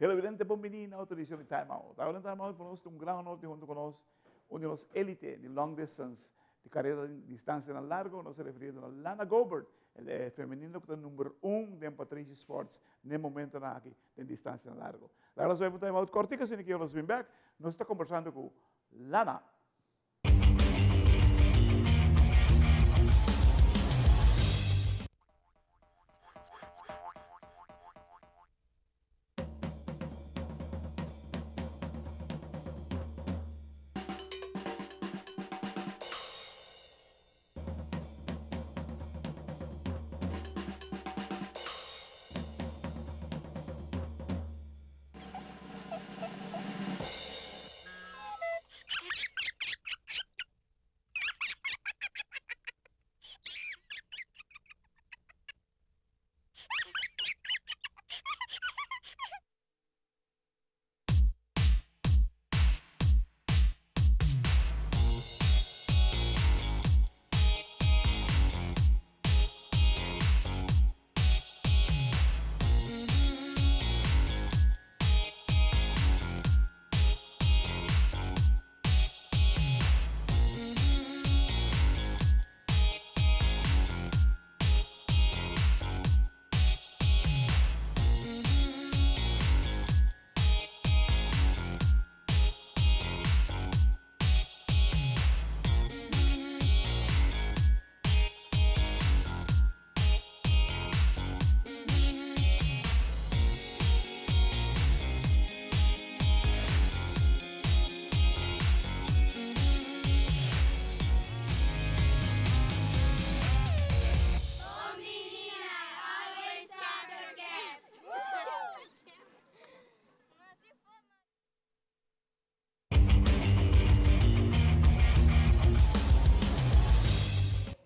Televidente Bombini, auto edición de TimeOut. Ahora en TimeOut ponemos un gran honor junto con uno de los élites de long distance, de carrera de distancia en largo, no se refiere a Lana Gobert, el femenino que es el número 1 de Patricia Sports, en el momento aquí, de distancia en largo. La verdad es que TimeOut cortica, sin que yo los back, nos está conversando con Lana.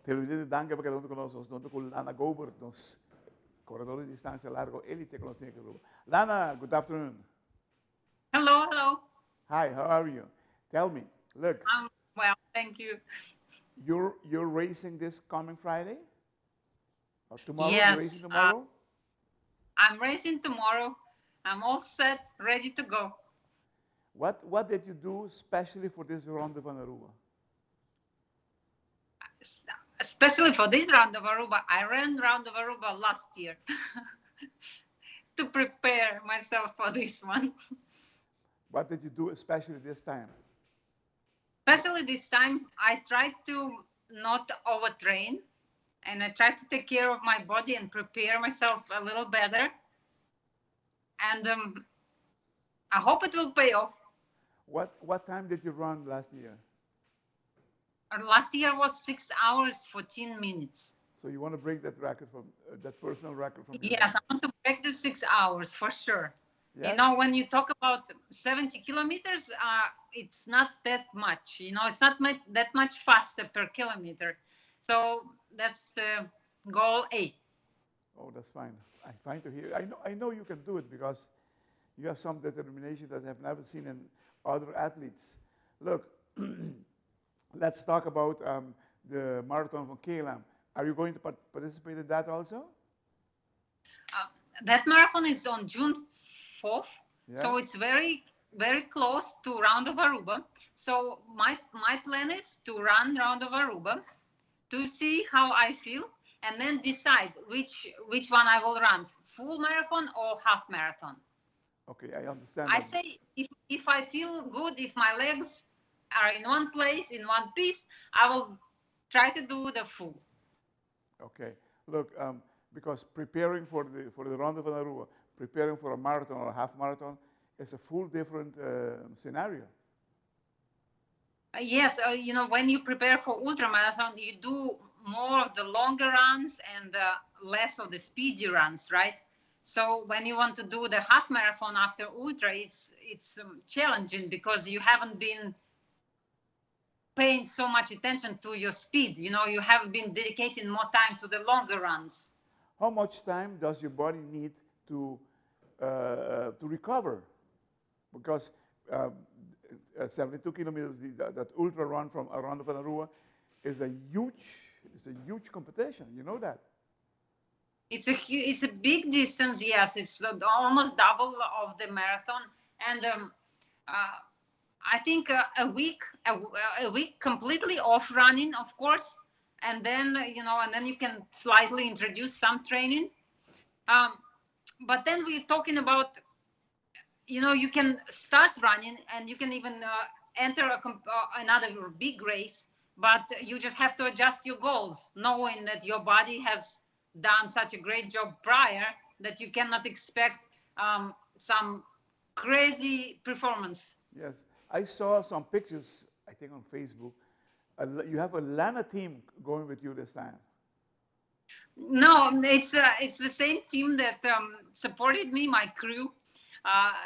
Televidente, danke porque junto con nosotros, junto con Lana Gobert, nos corredor de distancia largo, élite con los tiene que grupo. Lana, good afternoon. Hello, hello. Hi, how are you? Tell me, look. I'm well, thank you. You're racing this coming Friday? Or tomorrow? Yes, You're racing tomorrow? I'm racing tomorrow. I'm all set, ready to go. What did you do especially for this Ronde van Aruba? Especially for this round of Aruba, I ran round of Aruba last year to prepare myself for this one. What did you do especially this time? Especially this time, I tried to not overtrain, and I tried to take care of my body and prepare myself a little better. And I hope it will pay off. What time did you run last year? Last year was 6 hours, 14 minutes. So you want to break that record from that personal record from Yes, I want to break the 6 hours for sure. Yeah? You know, when you talk about 70 kilometers, it's not that much. You know, it's not that much faster per kilometer. So that's the goal A. Oh, that's fine. I'm fine to hear. I know you can do it because you have some determination that I've never seen in other athletes. Look, let's talk about the marathon from KLM. Are you going to participate in that also? That marathon is on June 4th. Yeah. So it's very, very close to Round of Aruba. So my plan is to run Round of Aruba to see how I feel and then decide which one I will run, full marathon or half marathon. Okay, I understand. I say if I feel good, if my legs are in one place, in one piece, I will try to do the full. Okay, look, because preparing for the Ronde van Aruba, preparing for a marathon or a half marathon is a full different scenario. Yes, you know, when you prepare for ultramarathon, you do more of the longer runs and less of the speedy runs, right? So when you want to do the half marathon after ultra, it's challenging because you haven't been paying so much attention to your speed. You know, you have been dedicating more time to the longer runs. How much time does your body need to recover? Because 72 kilometers, that ultra run from around Van Aruba is a huge competition. You know that? It's a big distance. Yes, it's almost double of the marathon, and I think a week completely off running, of course, and then and then you can slightly introduce some training. But then we're talking about, you can start running and you can even enter another big race, but you just have to adjust your goals, knowing that your body has done such a great job prior that you cannot expect some crazy performance. Yes, I saw some pictures, I think on Facebook. You have a Lana team going with you this time. No, it's the same team that supported me, my crew.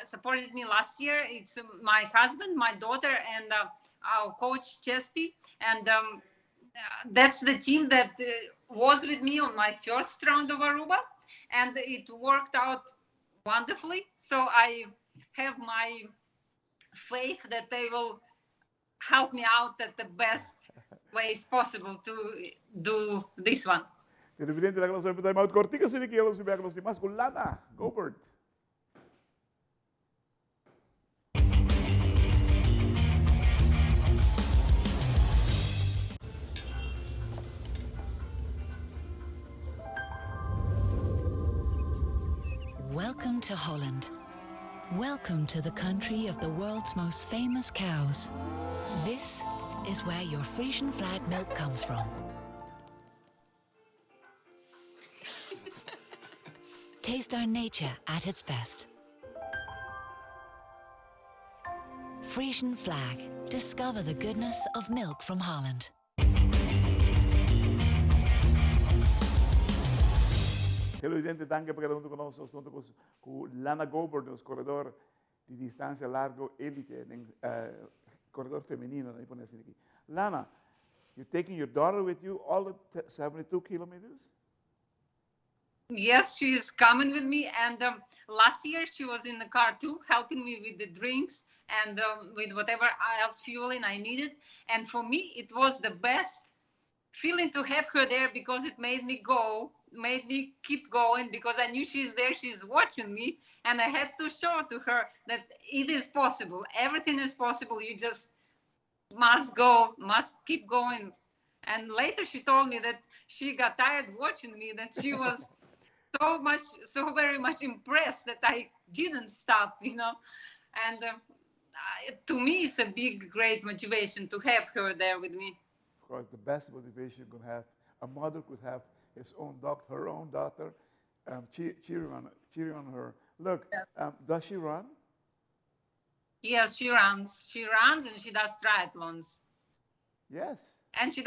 Supported me last year. It's my husband, my daughter, and our coach Chespi, and that's the team that was with me on my first round of Aruba, and it worked out wonderfully. So I have my faith that they will help me out at the best ways possible to do this one. Televidente, la clase de TimeOut cortica, si quiero subir a los demás con Lana Gobert. Welcome to Holland. Welcome to the country of the world's most famous cows. This is where your Frisian flag milk comes from. Taste our nature at its best. Frisian flag. Discover the goodness of milk from Holland. Televidente, danke per aver conosciuto con Lana Gobert, il corridore di distanza largo elite, corridore femminile. Lana, you're taking your daughter with you all the 72 kilometers? Yes, she is coming with me, and last year she was in the car too, helping me with the drinks and with whatever else fueling I needed. And for me, it was the best feeling to have her there, because it made me keep going, because I knew she's there, she's watching me, and I had to show to her that it is possible. Everything is possible. You just must keep going. And later she told me that she got tired watching me, that she was so very much impressed that I didn't stop, and to me it's a great motivation to have her there with me. Of course, the best motivation you could have, a mother could have her own daughter, cheering on her. Look, does she run? Yes, she runs. She runs and she does triathlons. Yes. And she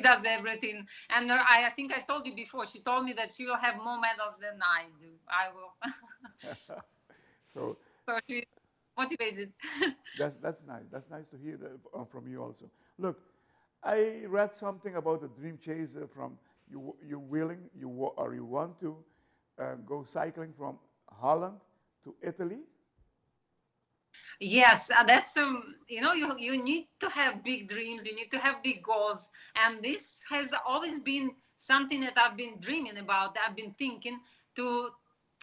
does everything. And I think I told you before, she told me that she will have more medals than I do. I will. so she's motivated. That's nice. That's nice to hear that from you also. Look, I read something about a dream chaser from you want to go cycling from Holland to Italy? Yes, that's you need to have big dreams, you need to have big goals, and this has always been something that I've been dreaming about. I've been thinking to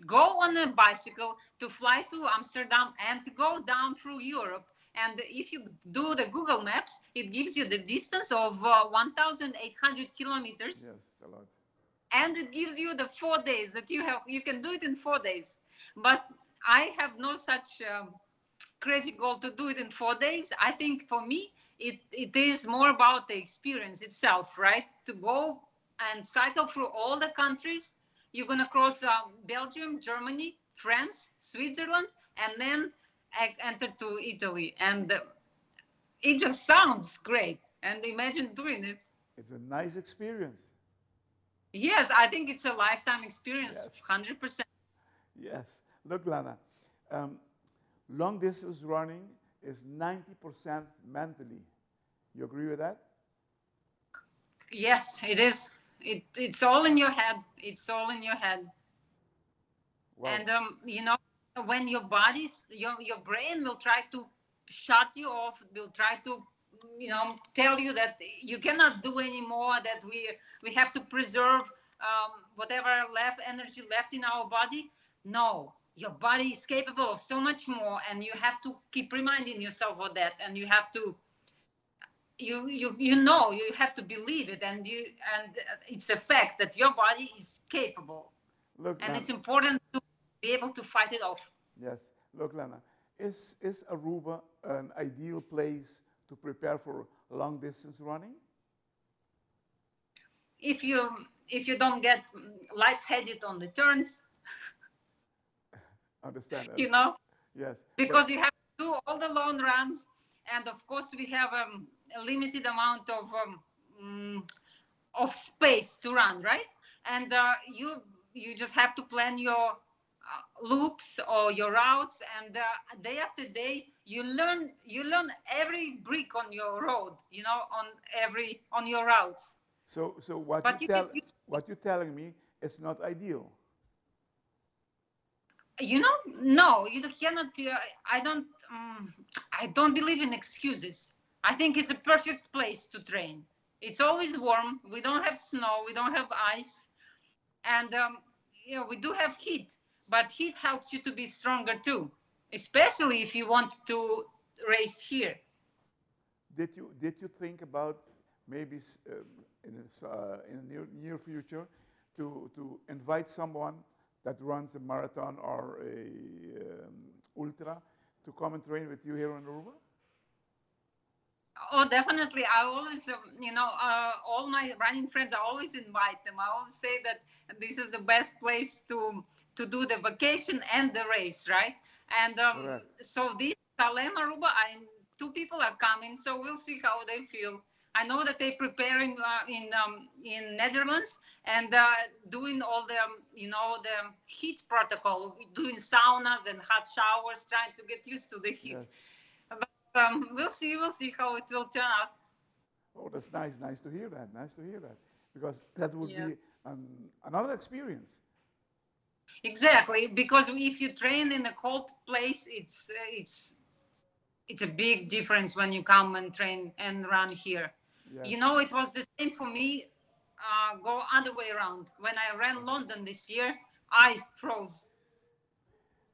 go on a bicycle, to fly to Amsterdam, and to go down through Europe. And if you do the Google Maps, it gives you the distance of 1,800 kilometers. Yes, a lot. And it gives you the 4 days that you can do it in 4 days. But I have no such crazy goal to do it in 4 days. I think for me, it is more about the experience itself, right? To go and cycle through all the countries. You're going to cross Belgium, Germany, France, Switzerland, and then enter to Italy. And it just sounds great. And imagine doing it. It's a nice experience. Yes, I think it's a lifetime experience, yes. 100%. Yes. Look, Lana, long distance running is 90% mentally. You agree with that? Yes, it is. It's all in your head. It's all in your head. Wow. And when your your brain will try to shut you off, will try to tell you that you cannot do anymore, that we have to preserve whatever energy left in our body. No, your body is capable of so much more, and you have to keep reminding yourself of that, and you have to you have to believe it, and it's a fact that your body is capable. Look, and Lana, it's important to be able to fight it off. yes. Look, Lana, is Aruba an ideal place to prepare for long distance running? If you don't get lightheaded on the turns, Understand that? you know, Yes. because you have to do all the long runs, and of course we have a limited amount of space to run, right? And you just have to plan your loops or your routes, and day after day you learn every brick on your road, on your routes. So But what you're telling me is not ideal. No, you cannot. I don't believe in excuses. I think it's a perfect place to train. It's always warm. We don't have snow. We don't have ice, and we do have heat. But heat helps you to be stronger too, especially if you want to race here. Did you think about maybe in the near future to invite someone that runs a marathon or a ultra to come and train with you here in Aruba? Oh, definitely. I always, all my running friends, I always invite them. I always say that this is the best place to do the vacation and the race, right? And so this Salem, Aruba, two people are coming, so we'll see how they feel. I know that they're preparing in Netherlands and doing all the the heat protocol, doing saunas and hot showers, trying to get used to the heat. Yes. But we'll see how it will turn out. Oh, that's nice. Nice to hear that. Nice to hear that. Because that would be another experience. Exactly, because if you train in a cold place, it's a big difference when you come and train and run here. Yes. It was the same for me. Go other way around. When I ran London this year, I froze.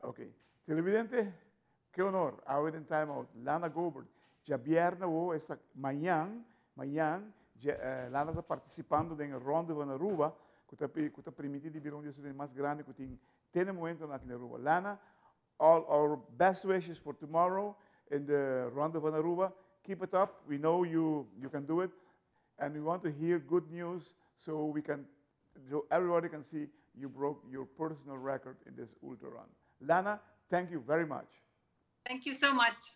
Ok. Televidente, qué honor. Ahora en TimeOut, Lana Gobert. Já viernes ou esta manhã, Lana está participando da ronda de Aruba, que está permitido vir um dos mais grandes que tem momento aqui na Aruba. Lana, all our best wishes for tomorrow in the ronda de Aruba. Keep it up. We know you can do it, and we want to hear good news so everybody can see you broke your personal record in this ultra run. Lana, thank you very much. Thank you so much.